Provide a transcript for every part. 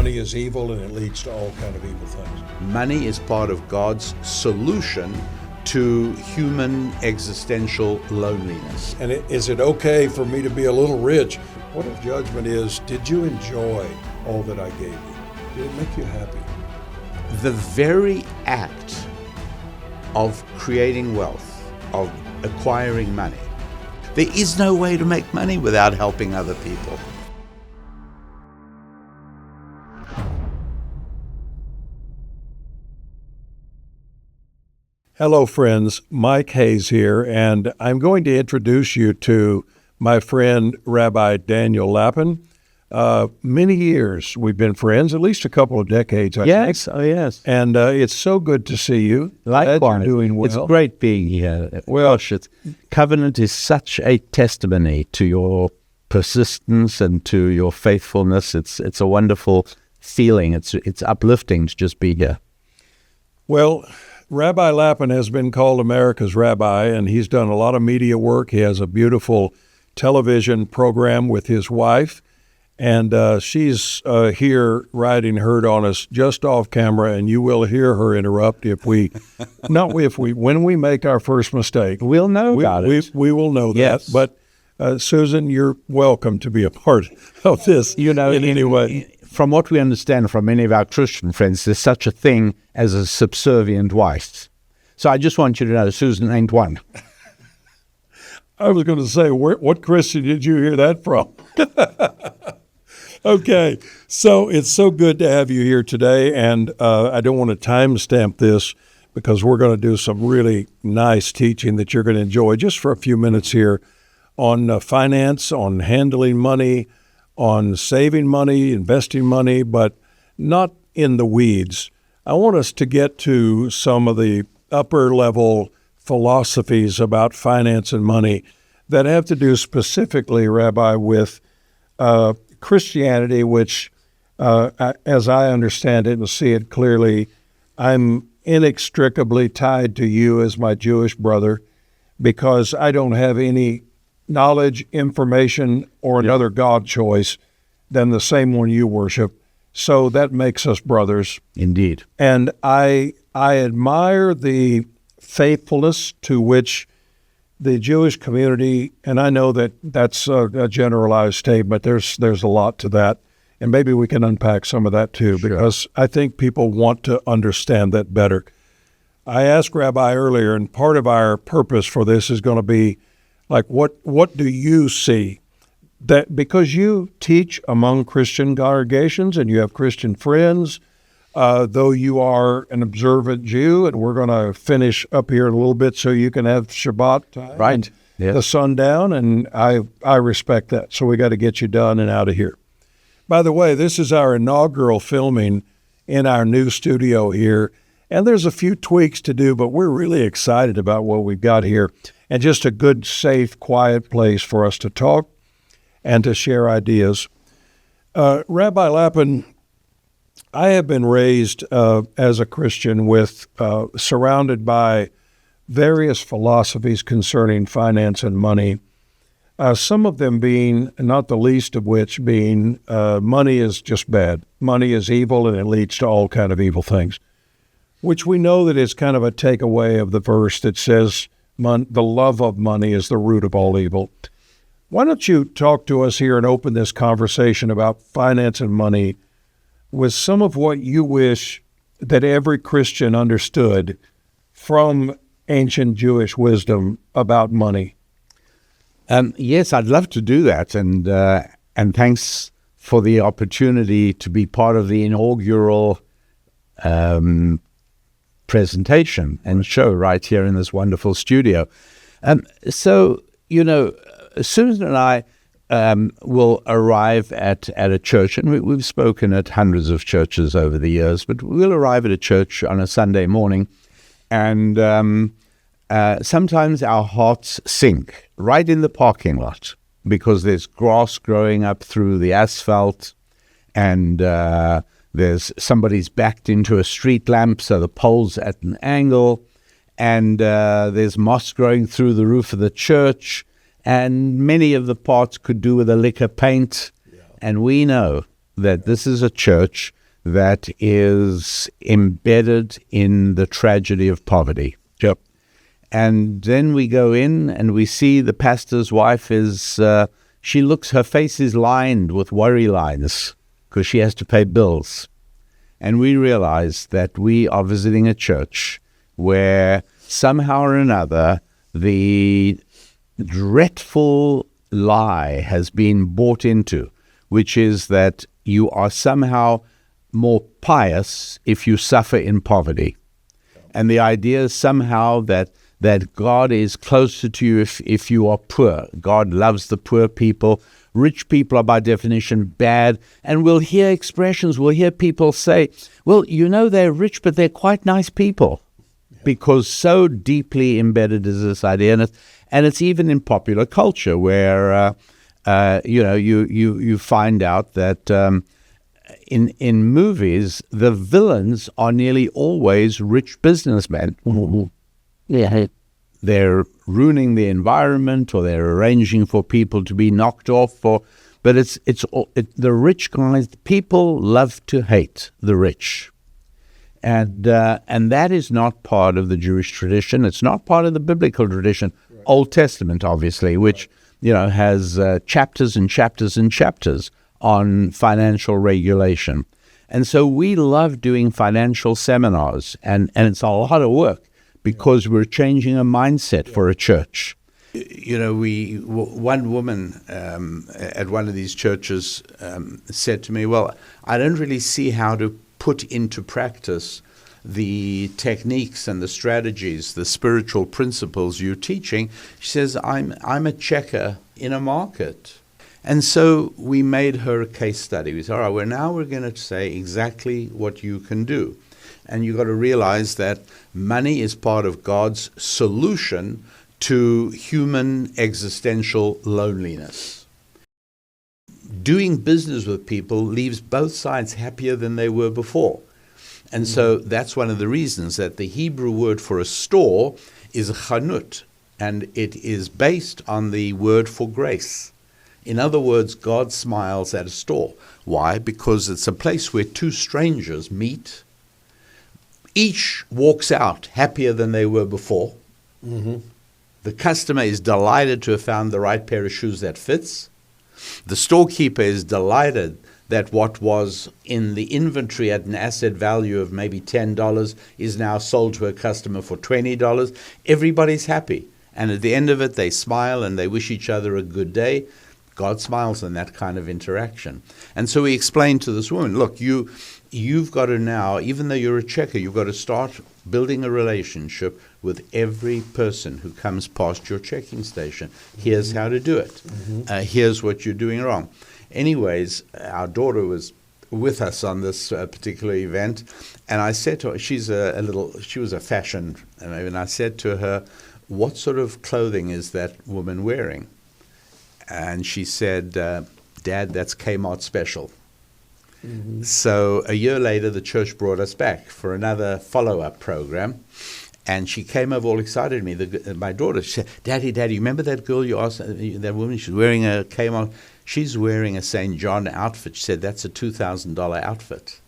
money is evil and it leads to all kind of evil things. Money is part of God's solution to human existential loneliness. And is it okay for me to be a little rich? What if judgment is, did you enjoy all that I gave you? Did it make you happy? The very act of creating wealth, of acquiring money, there is no way to make money without helping other people. Hello, friends. Mike Hayes here, and I'm going to introduce you to my friend, Rabbi Daniel Lapin. Many years we've been friends, at least a couple of decades, I think. Oh, yes. And it's so good to see you. Likewise. Glad you're doing well. It's great being here. Well, Covenant is such a testimony to your persistence and to your faithfulness. It's a wonderful feeling. It's uplifting to just be here. Well, Rabbi Lapin has been called America's rabbi, and he's done a lot of media work. He has a beautiful television program with his wife, and she's here riding herd on us just off camera, and you will hear her interrupt when we make our first mistake. We'll know about it. We will know Yes. that. But Susan, you're welcome to be a part of this in any way. From what we understand from many of our Christian friends, there's such a thing as a subservient wife. So I just want you to know Susan ain't one. I was going to say, what Christian did you hear that from? Okay, so it's so good to have you here today, and I don't want to timestamp this because we're going to do some really nice teaching that you're going to enjoy just for a few minutes here on finance, on handling money, on saving money, investing money, but not in the weeds. I want us to get to some of the upper level philosophies about finance and money that have to do specifically, Rabbi, with Christianity, which, as I understand it and see it clearly, I'm inextricably tied to you as my Jewish brother because I don't have any knowledge, information, or another God choice than the same one you worship. So that makes us brothers. Indeed. And I admire the faithfulness to which the Jewish community, and I know that that's a generalized statement, there's a lot to that, and maybe we can unpack some of that too, because I think people want to understand that better. I asked Rabbi earlier, and part of our purpose for this is going to be like, what do you see? That because you teach among Christian congregations and you have Christian friends, though you are an observant Jew, and we're going to finish up here in a little bit so you can have Shabbat time, right? Yes. The sundown, and I respect that. So we got to get you done and out of here. By the way, this is our inaugural filming in our new studio here, and there's a few tweaks to do, but we're really excited about what we've got here. And just a good, safe, quiet place for us to talk and to share ideas. Rabbi Lapin, I have been raised as a Christian with surrounded by various philosophies concerning finance and money, some of them being, not the least of which being, money is just bad. Money is evil and it leads to all kind of evil things, which we know that is kind of a takeaway of the verse that says, the love of money is the root of all evil. Why don't you talk to us here and open this conversation about finance and money with some of what you wish that every Christian understood from ancient Jewish wisdom about money? Yes, I'd love to do that, and thanks for the opportunity to be part of the inaugural presentation and show right here in this wonderful studio. So, Susan and I will arrive at a church, and we've spoken at hundreds of churches over the years, but we'll arrive at a church on a Sunday morning, and sometimes our hearts sink right in the parking lot because there's grass growing up through the asphalt, and there's somebody's backed into a street lamp, so the pole's at an angle, and there's moss growing through the roof of the church, and many of the parts could do with a lick of paint. Yeah. And we know that this is a church that is embedded in the tragedy of poverty. Yep. And then we go in and we see the pastor's wife is, her face is lined with worry lines because she has to pay bills. And we realize that we are visiting a church where somehow or another the dreadful lie has been bought into, which is that you are somehow more pious if you suffer in poverty. And the idea is somehow that God is closer to you if you are poor. God loves the poor people. Rich people are by definition bad. And we'll hear expressions, we'll hear people say, well, they're rich, but they're quite nice people. Because so deeply embedded is this idea. And it's even in popular culture where, you find out that in movies, the villains are nearly always rich businessmen. Mm-hmm. Yeah. They're ruining the environment, or they're arranging for people to be knocked off. But it's the rich guys. People love to hate the rich, and that is not part of the Jewish tradition. It's not part of the biblical tradition. Right. Old Testament, obviously, which has chapters and chapters and chapters on financial regulation. And so we love doing financial seminars, and it's a lot of work because we're changing a mindset for a church. One woman at one of these churches said to me, well, I don't really see how to put into practice the techniques and the strategies, the spiritual principles you're teaching. She says, I'm a checker in a market. And so we made her a case study. We said, all right, we're going to say exactly what you can do. And you've got to realize that money is part of God's solution to human existential loneliness. Doing business with people leaves both sides happier than they were before. And so that's one of the reasons that the Hebrew word for a store is chanut, and it is based on the word for grace. In other words, God smiles at a store. Why? Because it's a place where two strangers meet. Each walks out happier than they were before. Mm-hmm. The customer is delighted to have found the right pair of shoes that fits. The storekeeper is delighted that what was in the inventory at an asset value of maybe $10 is now sold to a customer for $20. Everybody's happy. And at the end of it, they smile and they wish each other a good day. God smiles in that kind of interaction. And so we explained to this woman, look, you've got to now, even though you're a checker, you've got to start building a relationship with every person who comes past your checking station. Here's how to do it. Mm-hmm. Here's what you're doing wrong. Anyways, our daughter was with us on this particular event, and I said to her, she was a fashion, and I said to her, what sort of clothing is that woman wearing? And she said, Dad, that's Kmart special. Mm-hmm. So a year later, the church brought us back for another follow-up program. And she came over all excited at me. My daughter, she said, Daddy, you remember that girl you asked, that woman? She's wearing a Kmart. She's wearing a St. John outfit. She said, that's a $2,000 outfit.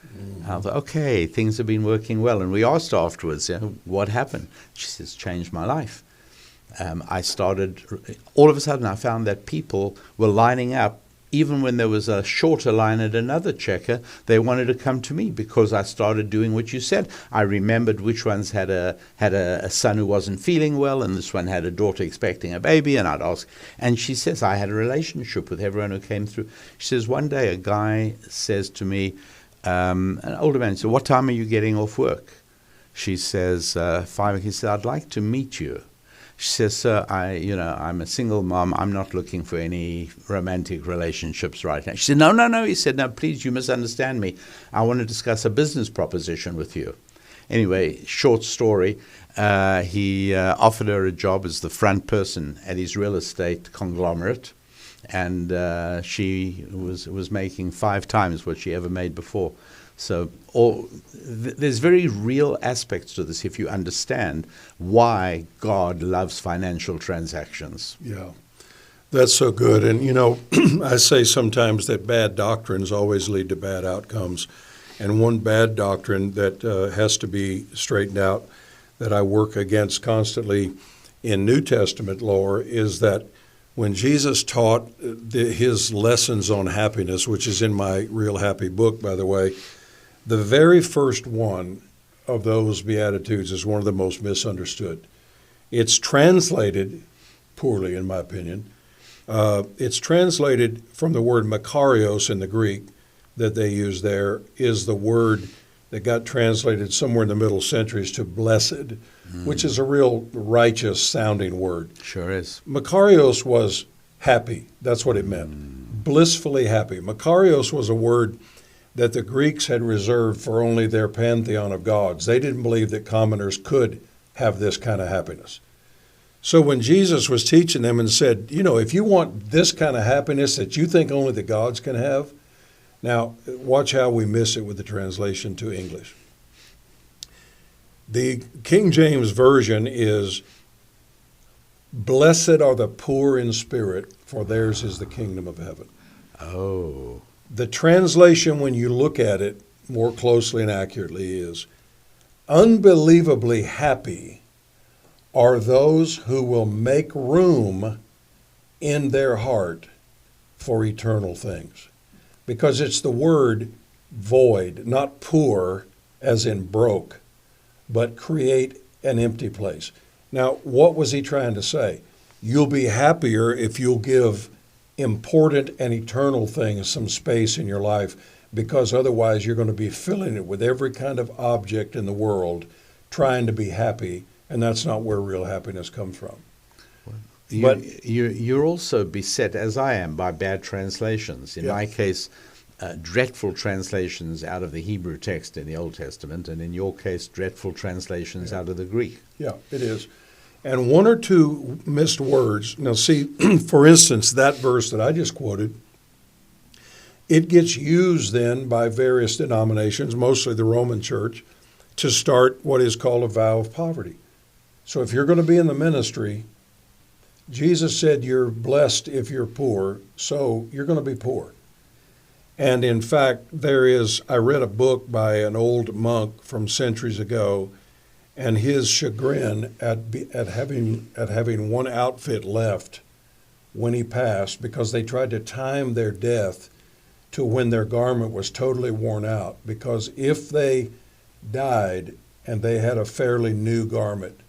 Mm-hmm. I thought, okay, things have been working well. And we asked afterwards, what happened? She says, changed my life. I started, all of a sudden I found that people were lining up. Even when there was a shorter line at another checker, they wanted to come to me because I started doing what you said. I remembered which ones had a son who wasn't feeling well, and this one had a daughter expecting a baby, and I'd ask. And she says, I had a relationship with everyone who came through. She says, one day a guy says to me, an older man, said, what time are you getting off work? She says, 5. He said, I'd like to meet you. She says, sir, I'm a single mom. I'm not looking for any romantic relationships right now. She said, no. He said, no, please, you misunderstand me. I want to discuss a business proposition with you. Anyway, short story. He offered her a job as the front person at his real estate conglomerate. And she was making 5 times what she ever made before. So there's very real aspects to this if you understand why God loves financial transactions. Yeah, that's so good. And, I say sometimes that bad doctrines always lead to bad outcomes. And one bad doctrine that has to be straightened out, that I work against constantly in New Testament lore, is that when Jesus taught his lessons on happiness, which is in my Real Happy book, by the way, the very first one of those Beatitudes is one of the most misunderstood. It's translated poorly, in my opinion. It's translated from the word makarios in the Greek that they use there, is the word that got translated somewhere in the middle centuries to blessed, which is a real righteous sounding word. Sure is. Makarios was happy. That's what it meant. Blissfully happy. Makarios was a word that the Greeks had reserved for only their pantheon of gods. They didn't believe that commoners could have this kind of happiness. So when Jesus was teaching them and said, if you want this kind of happiness that you think only the gods can have, now watch how we miss it with the translation to English. The King James Version is, "Blessed are the poor in spirit, for theirs is the kingdom of heaven." Oh. The translation, when you look at it more closely and accurately, is, "Unbelievably happy are those who will make room in their heart for eternal things." Because it's the word void, not poor as in broke, but create an empty place. Now, what was he trying to say? You'll be happier if you'll give important and eternal things some space in your life, because otherwise you're going to be filling it with every kind of object in the world, trying to be happy, and that's not where real happiness comes from. You're also beset, as I am, by bad translations. In my case, dreadful translations out of the Hebrew text in the Old Testament, and in your case, dreadful translations out of the Greek. Yeah, it is. And one or two missed words. Now, see, for instance, that verse that I just quoted, it gets used then by various denominations, mostly the Roman Church, to start what is called a vow of poverty. So if you're going to be in the ministry, Jesus said you're blessed if you're poor, so you're going to be poor. And in fact, I read a book by an old monk from centuries ago, and his chagrin at having one outfit left when he passed, because they tried to time their death to when their garment was totally worn out. Because if they died and they had a fairly new garment,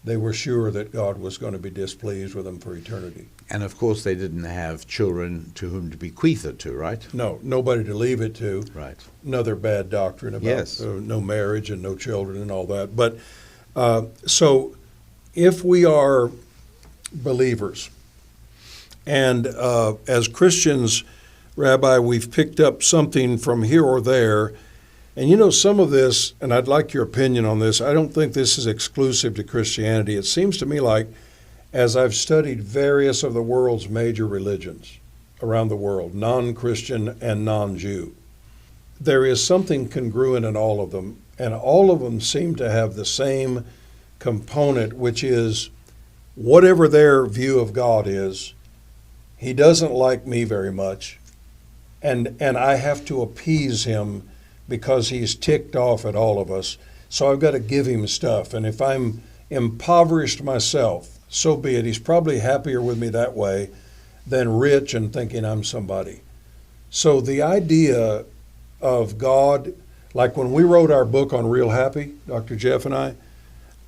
they were sure that God was going to be displeased with them for eternity. And of course, they didn't have children to whom to bequeath it to, right? No, nobody to leave it to. Right. Another bad doctrine about Yes. No marriage and no children and all that. But so if we are believers, and as Christians, Rabbi, we've picked up something from here or there. And some of this, and I'd like your opinion on this, I don't think this is exclusive to Christianity. It seems to me like, as I've studied various of the world's major religions around the world, non-Christian and non-Jew, there is something congruent in all of them, and all of them seem to have the same component, which is whatever their view of God is, he doesn't like me very much, and I have to appease him because he's ticked off at all of us. So I've got to give him stuff. And if I'm impoverished myself, so be it. He's probably happier with me that way than rich and thinking I'm somebody. So the idea of God, like when we wrote our book on Real Happy, Dr. Jeff and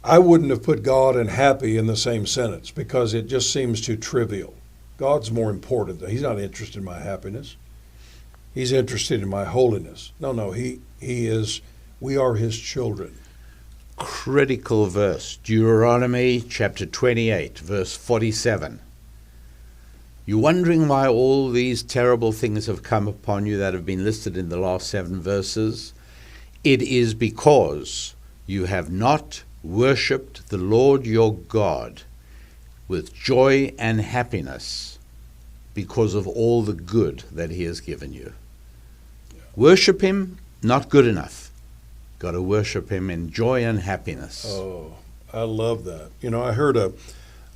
I wouldn't have put God and happy in the same sentence because it just seems too trivial. God's more important. He's not interested in my happiness. He's interested in my holiness. No, he is, we are his children. Critical verse, Deuteronomy chapter 28, verse 47. You're wondering why all these terrible things have come upon you that have been listed in the last 7 verses? It is because you have not worshipped the Lord your God with joy and happiness because of all the good that he has given you. Worship him, not good enough. Got to worship him in joy and happiness. Oh, I love that. I heard a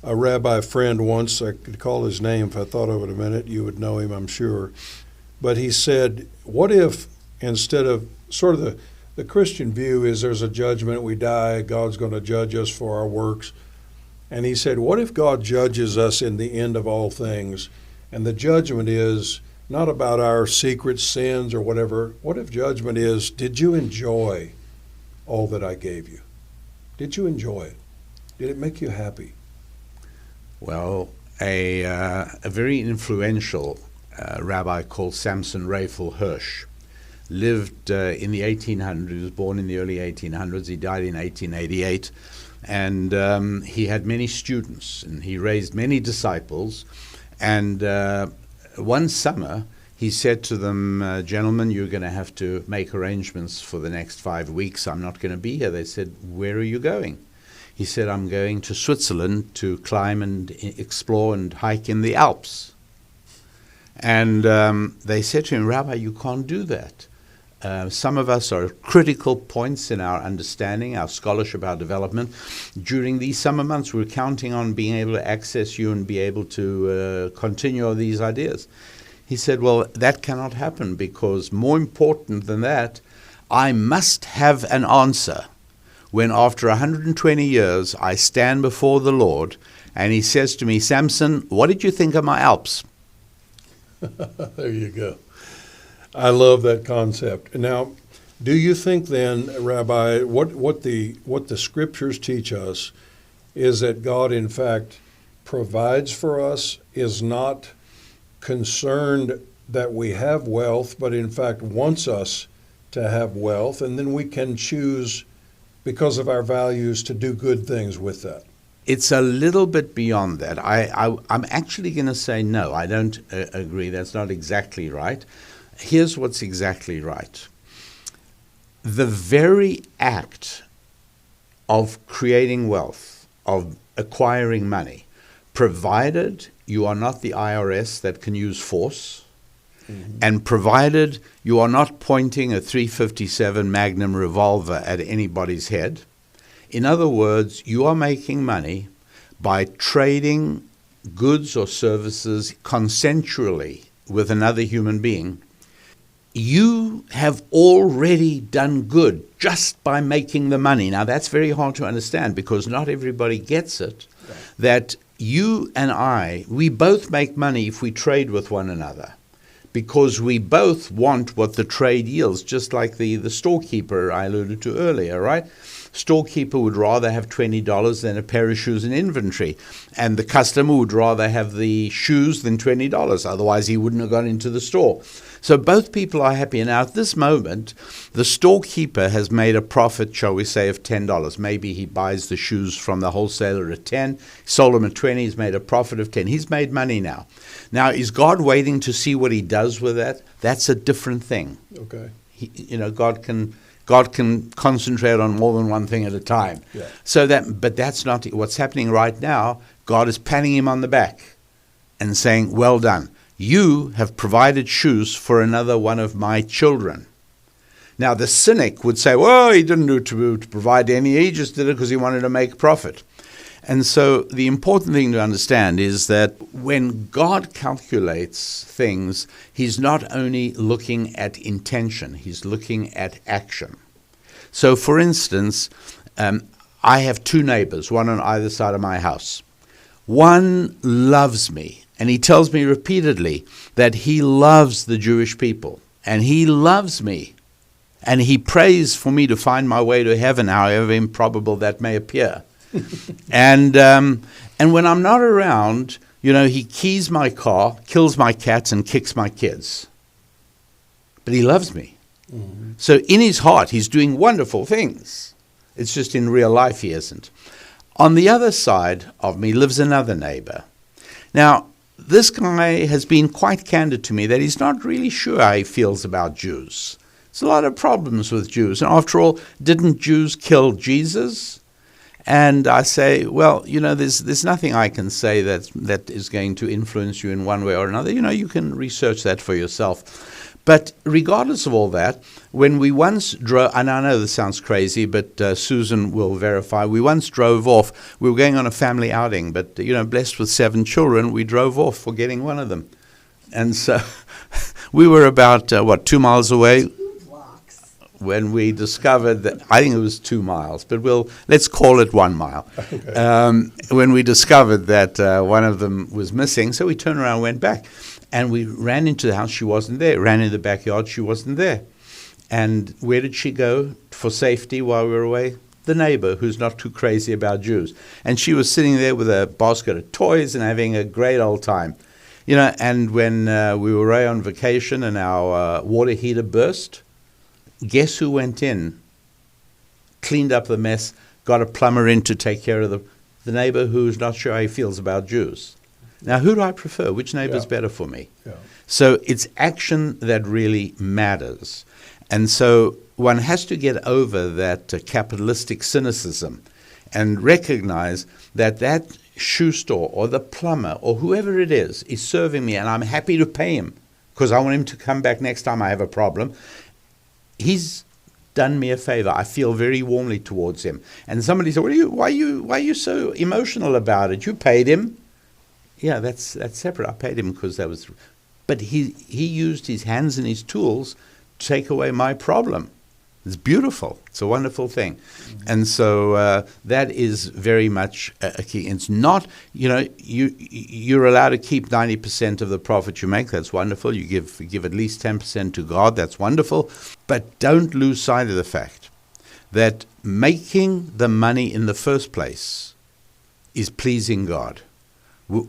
rabbi friend once, I could call his name if I thought of it a minute, you would know him, I'm sure. But he said, what if instead of sort of the Christian view is there's a judgment, we die, God's going to judge us for our works. And he said, what if God judges us in the end of all things, and the judgment is not about our secret sins or whatever. What if judgment is, did you enjoy all that I gave you? Did you enjoy it? Did it make you happy? Well, a very influential rabbi called Samson Raphael Hirsch lived in the 1800s. He was born in the early 1800s. He died in 1888. And he had many students, and he raised many disciples. And one summer, he said to them, gentlemen, you're going to have to make arrangements for the next 5 weeks. I'm not going to be here. They said, where are you going? He said, I'm going to Switzerland to climb and explore and hike in the Alps. And they said to him, Rabbi, you can't do that. Some of us are at critical points in our understanding, our scholarship, our development. During these summer months, we're counting on being able to access you and be able to continue these ideas. He said, well, that cannot happen, because more important than that, I must have an answer when after 120 years I stand before the Lord and he says to me, Samson, what did you think of my Alps? There you go. I love that concept. Now, do you think then, Rabbi, what the scriptures teach us is that God, in fact, provides for us, is not concerned that we have wealth, but in fact wants us to have wealth, and then we can choose, because of our values, to do good things with that? It's a little bit beyond that. I'm actually going to say no, I don't agree. That's not exactly right. Here's what's exactly right. The very act of creating wealth, of acquiring money, provided you are not the IRS that can use force, and provided you are not pointing a .357 Magnum revolver at anybody's head. In other words, you are making money by trading goods or services consensually with another human being. You have already done good just by making the money. Now, that's very hard to understand because not everybody gets it, that you and I, we both make money if we trade with one another, because we both want what the trade yields, just like the storekeeper I alluded to earlier, right? Storekeeper would rather have $20 than a pair of shoes in inventory, and the customer would rather have the shoes than $20. Otherwise, he wouldn't have gone into the store. So both people are happy. And now at this moment, the storekeeper has made a profit, shall we say, of $10. Maybe he buys the shoes from the wholesaler at 10, sold them at 20, he's made a profit of 10. He's made money now. Now, is God waiting to see what he does with that? That's a different thing. Okay. God can concentrate on more than one thing at a time. Yeah. But that's not what's happening right now. God is patting him on the back and saying, well done. You have provided shoes for another one of my children. Now, the cynic would say, well, he didn't do it to provide any. He just did it because he wanted to make profit. And so the important thing to understand is that when God calculates things, he's not only looking at intention, he's looking at action. So, for instance, I have two neighbors, one on either side of my house. One loves me, and he tells me repeatedly that he loves the Jewish people, and he loves me, and he prays for me to find my way to heaven, however improbable that may appear. And when I'm not around, he keys my car, kills my cats, and kicks my kids. But he loves me. Mm-hmm. So in his heart, he's doing wonderful things. It's just in real life he isn't. On the other side of me lives another neighbor. Now, this guy has been quite candid to me that he's not really sure how he feels about Jews. There's a lot of problems with Jews. And after all, didn't Jews kill Jesus? And I say, well, there's nothing I can say that is going to influence you in one way or another. You can research that for yourself. But regardless of all that, when we once drove, and I know this sounds crazy, but Susan will verify, we once drove off. We were going on a family outing, but, blessed with 7 children, we drove off forgetting one of them. And so we were about, 2 miles away? 2 blocks. when we discovered that, I think it was 2 miles, but let's call it 1 mile. Okay. When we discovered that one of them was missing, so we turned around and went back. And we ran into the house, she wasn't there. Ran in the backyard, she wasn't there. And where did she go for safety while we were away? The neighbor, who's not too crazy about Jews. And she was sitting there with a basket of toys and having a great old time. And when we were away on vacation and our water heater burst, guess who went in, cleaned up the mess, got a plumber in to take care of the neighbor who's not sure how he feels about Jews. Now, who do I prefer? Which neighbor's better for me? Yeah. So it's action that really matters. And so one has to get over that capitalistic cynicism and recognize that shoe store or the plumber or whoever it is serving me, and I'm happy to pay him because I want him to come back next time I have a problem. He's done me a favor. I feel very warmly towards him. And somebody said, why are you so emotional about it? You paid him. Yeah, that's separate. I paid him because that was, but he used his hands and his tools to take away my problem. It's beautiful. It's a wonderful thing. Mm-hmm. And so that is very much a key. It's not, you're allowed to keep 90% of the profit you make. That's wonderful. You give at least 10% to God. That's wonderful. But don't lose sight of the fact that making the money in the first place is pleasing God.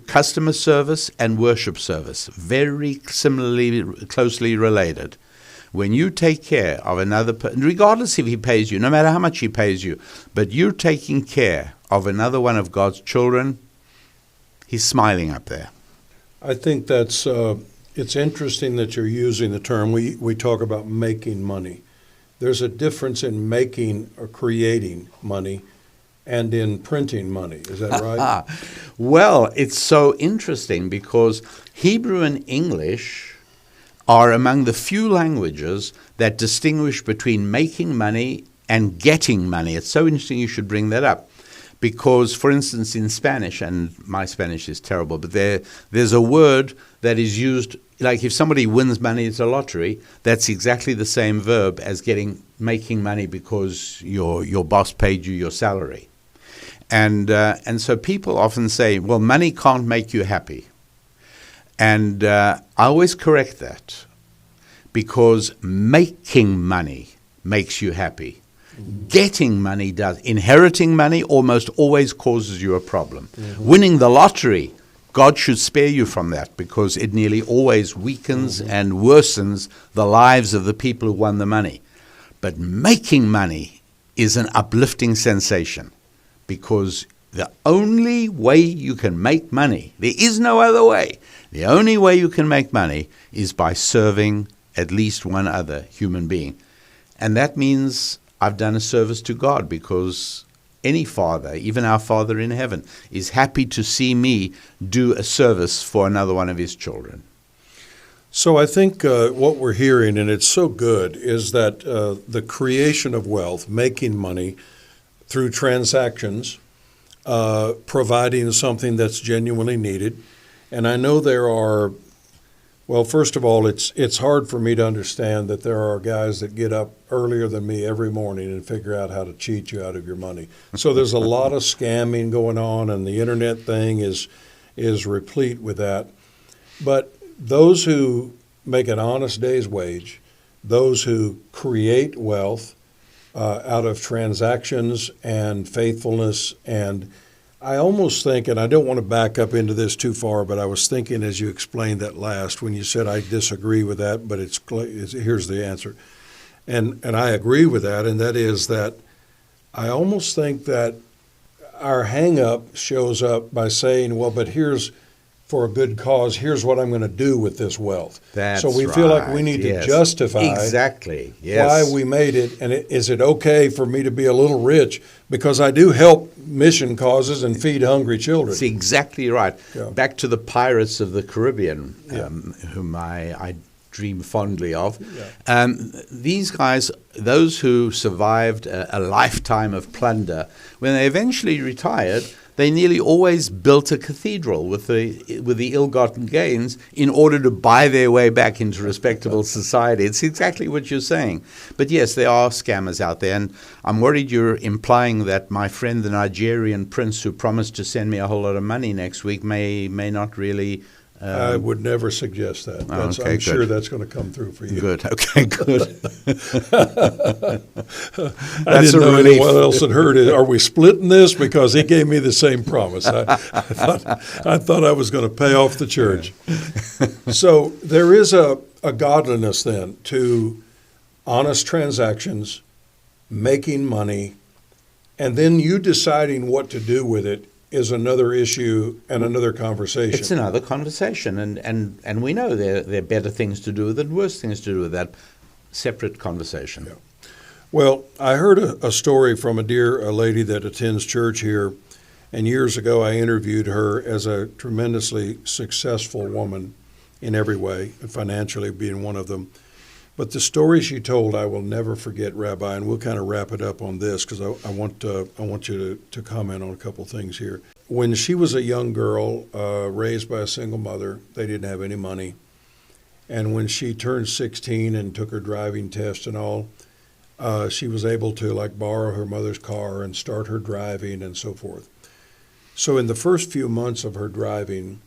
Customer service and worship service, very similarly, closely related. When you take care of another person, regardless if he pays you, no matter how much he pays you, but you're taking care of another one of God's children, he's smiling up there. I think that's it's interesting that you're using the term. We talk about making money. There's a difference in making or creating money and in printing money. Is that right? Well, it's so interesting because Hebrew and English are among the few languages that distinguish between making money and getting money. It's so interesting you should bring that up. Because, for instance, in Spanish, and my Spanish is terrible, but there's a word that is used, like if somebody wins money, it's a lottery, that's exactly the same verb as making money because your boss paid you your salary. And so people often say, well, money can't make you happy. And I always correct that because making money makes you happy. Getting money does. Inheriting money almost always causes you a problem. Mm-hmm. Winning the lottery, God should spare you from that because it nearly always weakens and worsens the lives of the people who won the money. But making money is an uplifting sensation. Because the only way you can make money, there is no other way. The only way you can make money is by serving at least one other human being. And that means I've done a service to God because any father, even our Father in heaven, is happy to see me do a service for another one of his children. So I think what we're hearing, and it's so good, is that the creation of wealth, making money, through transactions, providing something that's genuinely needed. And I know there are, well, first of all, it's hard for me to understand that there are guys that get up earlier than me every morning and figure out how to cheat you out of your money. So there's a lot of scamming going on, and the internet thing is replete with that. But those who make an honest day's wage, those who create wealth, out of transactions and faithfulness. And I almost think, and I don't want to back up into this too far, but I was thinking as you explained that last, when you said I disagree with that, but here's the answer. And I agree with that, and that is that I almost think that our hang-up shows up by saying, well, but here's, for a good cause, here's what I'm going to do with this wealth. That's so we feel like we need to justify exactly why we made it. And is it okay for me to be a little rich because I do help mission causes and feed hungry children? That's exactly right. Yeah. Back to the pirates of the Caribbean, whom I dream fondly of. Yeah. These guys, those who survived a lifetime of plunder, when they eventually retired, they nearly always built a cathedral with the ill-gotten gains in order to buy their way back into respectable society. It's exactly what you're saying. But yes, there are scammers out there, and I'm worried you're implying that my friend, the Nigerian prince who promised to send me a whole lot of money next week, may not really. I would never suggest that. Okay, I'm sure that's going to come through for you. Good. Okay, good. I didn't know anyone else had heard it. Are we splitting this? Because he gave me the same promise. I thought I was going to pay off the church. So there is a godliness then to honest transactions, making money, and then you deciding what to do with it is another issue and another conversation. It's another conversation, and we know there are better things to do with it, worse things to do with that. Separate conversation. Yeah. Well, I heard a story from a lady that attends church here, and years ago I interviewed her as a tremendously successful woman in every way, financially being one of them. But the story she told, I will never forget, Rabbi, and we'll kind of wrap it up on this because I want you to comment on a couple things here. When she was a young girl, raised by a single mother, they didn't have any money. And when she turned 16 and took her driving test and all, she was able to borrow her mother's car and start her driving and so forth. So in the first few months of her driving,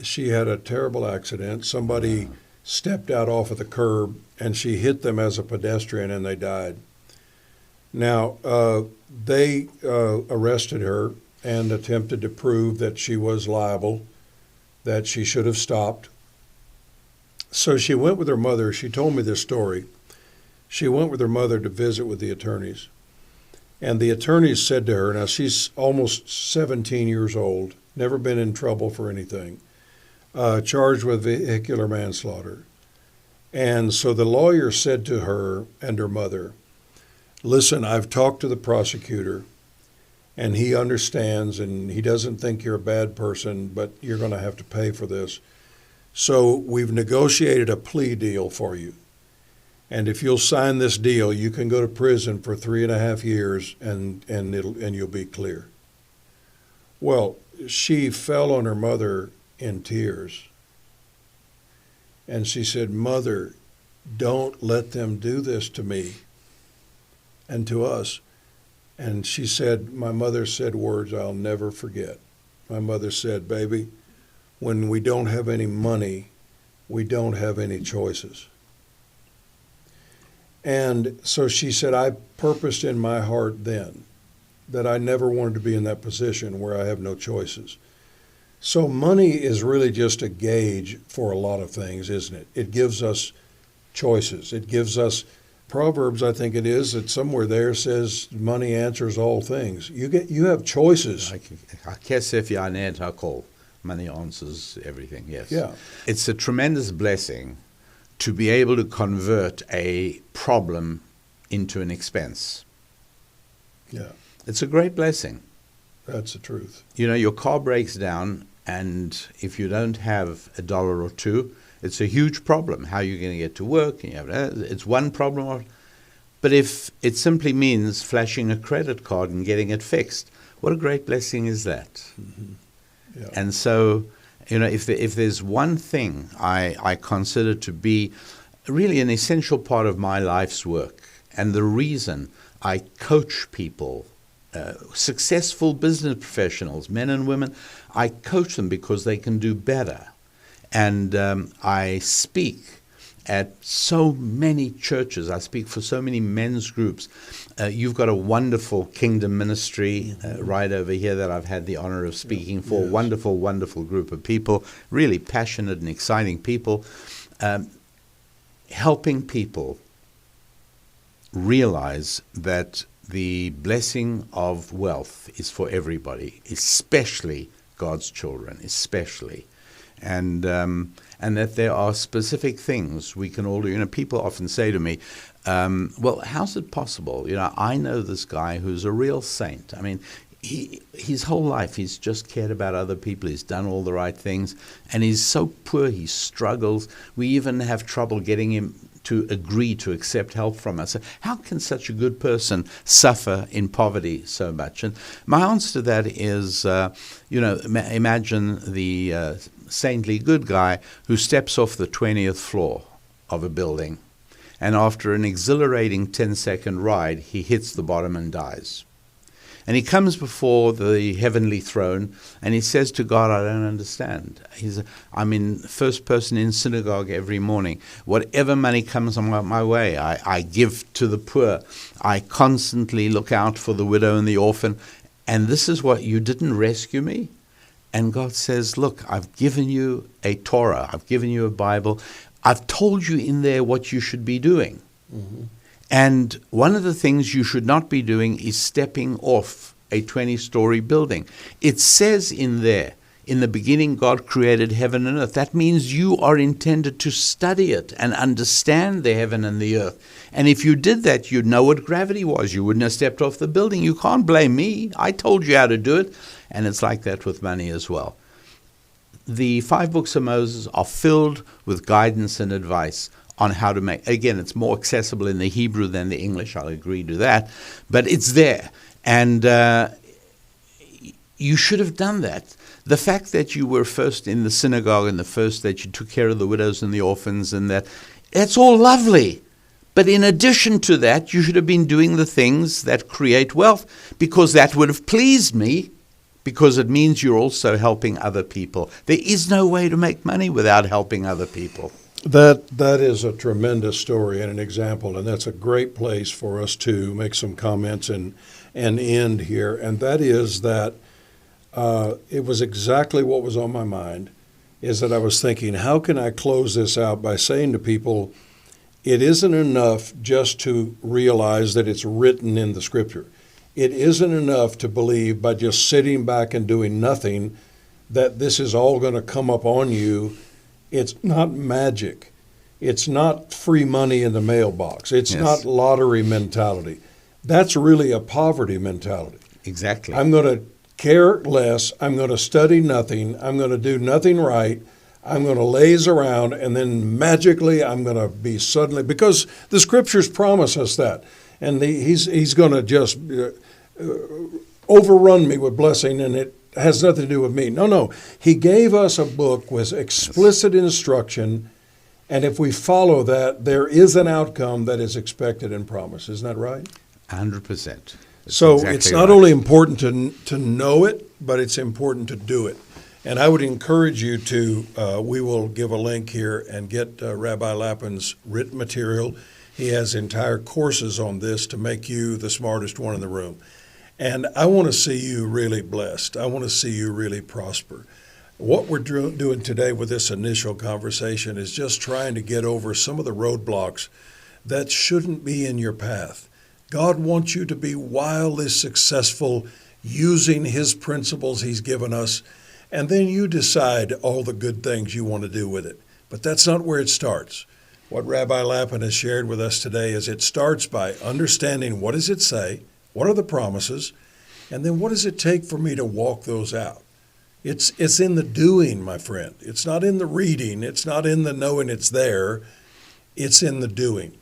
she had a terrible accident. Somebody stepped out off of the curb, and she hit them as a pedestrian, and they died. Now, they arrested her and attempted to prove that she was liable, that she should have stopped. So she went with her mother. She told me this story. She went with her mother to visit with the attorneys. And the attorneys said to her, now she's almost 17 years old, never been in trouble for anything, charged with vehicular manslaughter. And so the lawyer said to her and her mother, listen, I've talked to the prosecutor, and he understands, and he doesn't think you're a bad person, but you're going to have to pay for this. So we've negotiated a plea deal for you. And if you'll sign this deal, you can go to prison for 3.5 years, and you'll be clear. Well, she fell on her mother in tears. And she said, Mother, don't let them do this to me and to us. And she said, my mother said words I'll never forget. My mother said, baby, when we don't have any money, we don't have any choices. And so she said, I purposed in my heart then that I never wanted to be in that position where I have no choices. So money is really just a gauge for a lot of things, isn't it? It gives us choices. It gives us Proverbs, I think it is, that somewhere there says money answers all things. You have choices. Money answers everything, yes. Yeah. It's a tremendous blessing to be able to convert a problem into an expense. Yeah. It's a great blessing. That's the truth. You know, your car breaks down, and if you don't have $1 or $2, it's a huge problem. How are you going to get to work? It's one problem. But if it simply means flashing a credit card and getting it fixed, what a great blessing is that? Mm-hmm. Yeah. And so, you know, if there's one thing I consider to be really an essential part of my life's work, and the reason I coach people, successful business professionals, men and women, I coach them because they can do better. And I speak at so many churches. I speak for so many men's groups. You've got a wonderful kingdom ministry right over here that I've had the honor of speaking for. Yes. Wonderful, wonderful group of people, really passionate and exciting people, helping people realize that the blessing of wealth is for everybody, especially God's children, especially. And that there are specific things we can all do. You know, people often say to me, well, how's it possible? You know, I know this guy who's a real saint. I mean, his whole life he's just cared about other people. He's done all the right things. And he's so poor, he struggles. We even have trouble getting him to agree to accept help from us. How can such a good person suffer in poverty so much? And my answer to that is, imagine the saintly good guy who steps off the 20th floor of a building, and after an exhilarating 10-second ride, he hits the bottom and dies. And he comes before the heavenly throne, and he says to God, I don't understand. I'm in first person in synagogue every morning. Whatever money comes on my way, I give to the poor. I constantly look out for the widow and the orphan. And this is what, you didn't rescue me? And God says, look, I've given you a Torah. I've given you a Bible. I've told you in there what you should be doing. Mm-hmm. And one of the things you should not be doing is stepping off a 20-story building. It says in there, in the beginning God created heaven and earth. That means you are intended to study it and understand the heaven and the earth. And if you did that, you'd know what gravity was. You wouldn't have stepped off the building. You can't blame me. I told you how to do it. And it's like that with money as well. The 5 books of Moses are filled with guidance and advice on how to make, again, it's more accessible in the Hebrew than the English, I'll agree to that, but it's there. And you should have done that. The fact that you were first in the synagogue and the first that you took care of the widows and the orphans and that's all lovely. But in addition to that, you should have been doing the things that create wealth, because that would have pleased me, because it means you're also helping other people. There is no way to make money without helping other people. That is a tremendous story and an example, and that's a great place for us to make some comments and end here. And that is that it was exactly what was on my mind, is that I was thinking, how can I close this out by saying to people, it isn't enough just to realize that it's written in the Scripture. It isn't enough to believe by just sitting back and doing nothing that this is all going to come up on you. It's not magic. It's not free money in the mailbox. It's not lottery mentality. That's really a poverty mentality. Exactly. I'm going to care less. I'm going to study nothing. I'm going to do nothing right. I'm going to laze around, and then magically I'm going to be suddenly, because the Scriptures promise us that. And he's going to just overrun me with blessing, and it has nothing to do with me. No. He gave us a book with explicit instruction, and if we follow that, there is an outcome that is expected and promised. Isn't that right? 100%. So exactly it's not only important to know it, but it's important to do it. And I would encourage you to, we will give a link here and get Rabbi Lapin's written material. He has entire courses on this to make you the smartest one in the room. And I want to see you really blessed. I want to see you really prosper. What we're doing today with this initial conversation is just trying to get over some of the roadblocks that shouldn't be in your path. God wants you to be wildly successful using His principles He's given us, and then you decide all the good things you want to do with it. But that's not where it starts. What Rabbi Lapin has shared with us today is it starts by understanding, what does it say? What are the promises? And then what does it take for me to walk those out? It's in the doing, my friend. It's not in the reading. It's not in the knowing it's there. It's in the doing.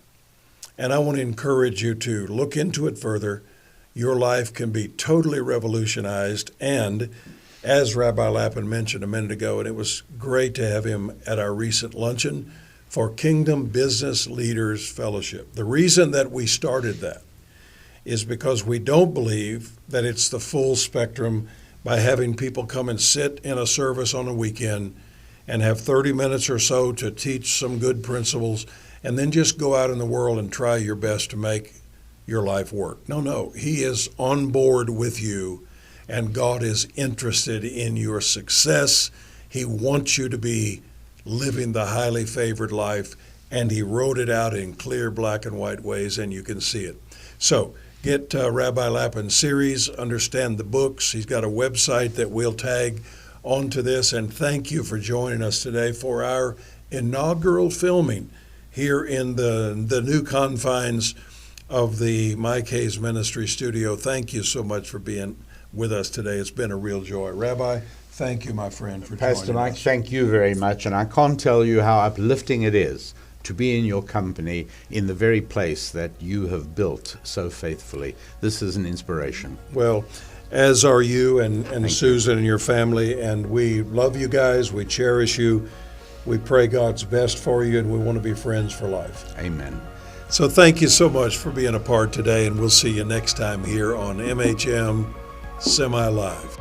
And I want to encourage you to look into it further. Your life can be totally revolutionized. And as Rabbi Lapin mentioned a minute ago, and it was great to have him at our recent luncheon for Kingdom Business Leaders Fellowship. The reason that we started that is because we don't believe that it's the full spectrum by having people come and sit in a service on a weekend and have 30 minutes or so to teach some good principles and then just go out in the world and try your best to make your life work. No. He is on board with you, and God is interested in your success. He wants you to be living the highly favored life, and He wrote it out in clear black and white ways, and you can see it. So get Rabbi Lapin's series, understand the books. He's got a website that we'll tag onto this, and thank you for joining us today for our inaugural filming here in the new confines of the My Case Ministry studio. Thank you so much for being with us today. It's been a real joy. Rabbi, thank you, my friend, for joining us. Pastor Mike, thank you very much. And I can't tell you how uplifting it is to be in your company in the very place that you have built so faithfully. This is an inspiration. Well, as are you and Thank Susan and your family, and we love you guys. We cherish you. We pray God's best for you, and we want to be friends for life. Amen. So thank you so much for being a part today, and we'll see you next time here on MHM Semi Live.